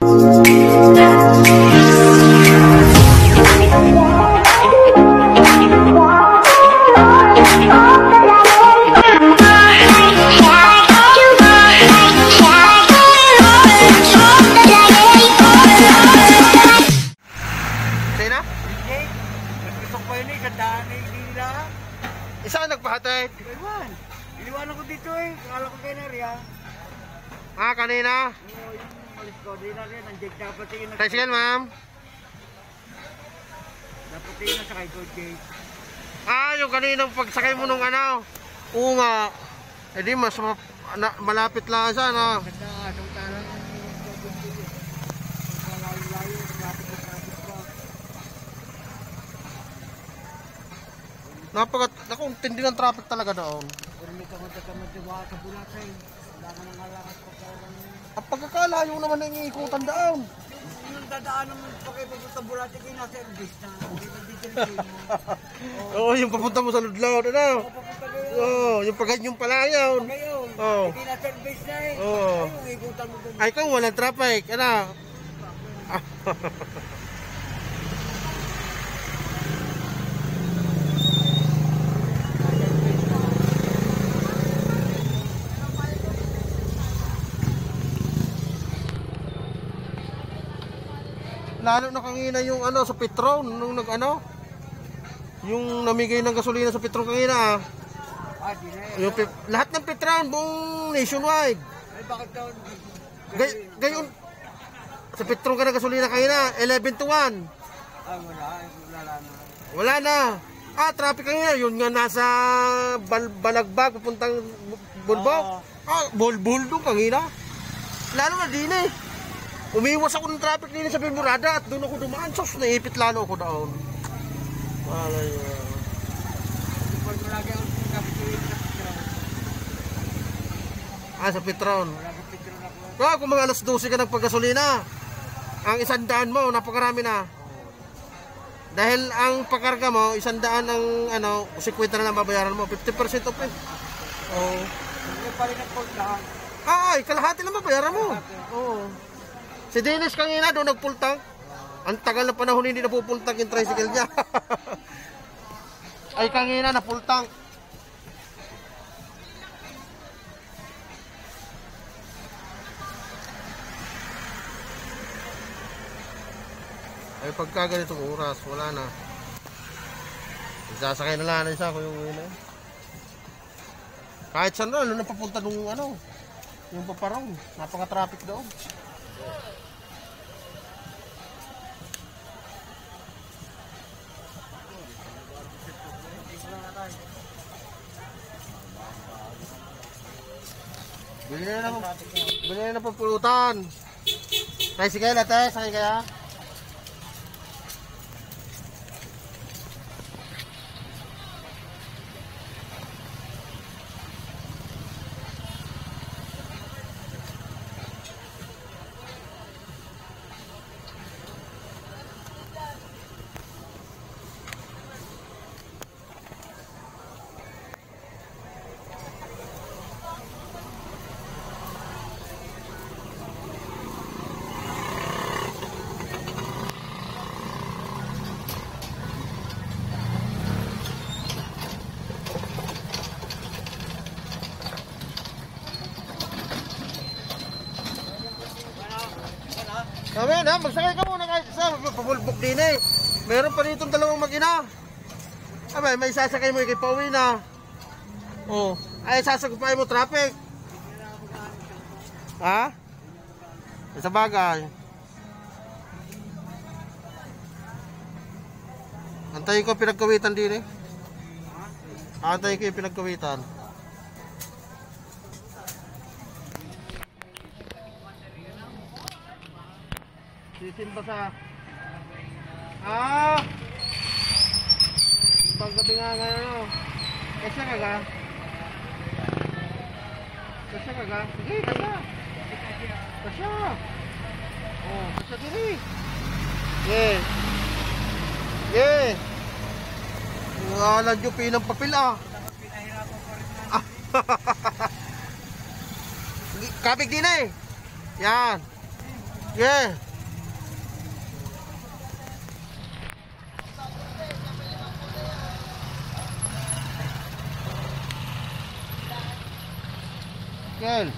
Isa nagpahatid? Iwan. Iniwanan ko dito eh. Akala ko kayo na rin. Kanina? Oo, yung malis ko. Di na rin. Nandiyan dapat tingin na. Tricycle, ma'am? Dapat tingin na sakay ko, Jake. Yung kaninang pagsakay mo nung ano? Oo nga. Eh di mas malapit lang sana. Ganda nga. Itong talang malayo-layo. Malapit na traffic pa. Naku, tindi ng traffic talaga doon. Pero may kamad-kamad sa Bulacay. Wala ka nang alakas pa parang... Ang pagkakalayo naman na ikutan doon. Yung dadaan naman pa kayo papunta Bulacay kayo na service na. Dito mo. Oo, yung papunta mo sa Ludlaw, ano? Papunta kayo. Oo, yung paganyong palayaw. Ngayon, Oo. hindi na service na eh. Oo. Ayun, ikutan mo doon. Ay, kung walang traffic, ano? Lalo na kanina yung ano sa Petron nung yung namigay ng gasolina sa Petron kanina. Di na Yung lahat ng Petron buong nationwide. Ay, bakit daw? Gayon sa Petron ka ng gasolina kanina 11 to 1. Ay, wala na. Wala na. Traffic kanina yun nga nasa Balagbag papuntang Bulbok. Bulbul doon kanina. Lalo na din eh. Umiwas ako ng traffic din sa Bilmurada at doon ako dumaan. Sos, naipit lalo ako doon. Wala yun. Pag malagi ako kapituin sa Petron. Sa Petron. Malagi Petron ako. Kung mga alas 12 ka nagpagasolina, ang 100 mo, napakarami na. Dahil ang pakarga mo, 100 ang 50 na lang babayaran mo. 50% off eh. Oo. Hindi pa rin nagpuntahan. Kalahati lang babayaran mo. Oo. Si Dennis kanina doon nag-full tank. Ang tagal na panahon hindi na full tank yung tricycle niya. Ay kanina na full tank. Ay pagka ganitong oras, wala na. Sasakay na lang isa ko yung uwi. Kahit saan na, napapunta nung yung paparong. Napaka-traffic doon. Bili na ng papulutan. Tricycle ate, sakay kaya? Sabi na, magsakay ka muna kahit isa, pabulbok din eh. Meron pa dito dalawang mag-ina. Abay, may sasakay mo kay pauwi na. Ay sasagpay mo traffic. Ha? Sa bagay. Antayin ko pinagkawitan din eh. Antayin ko yung pinagkawitan. Sisimba sa ibang gabi nga ngayon Kasya ka ga? Kasya ka ga? Sige, kasya. Kasya. Kasya diri. Yeah. Yeah. Ngalan nyo pinang papel Kabig din eh. Yan. Yeah. Kel.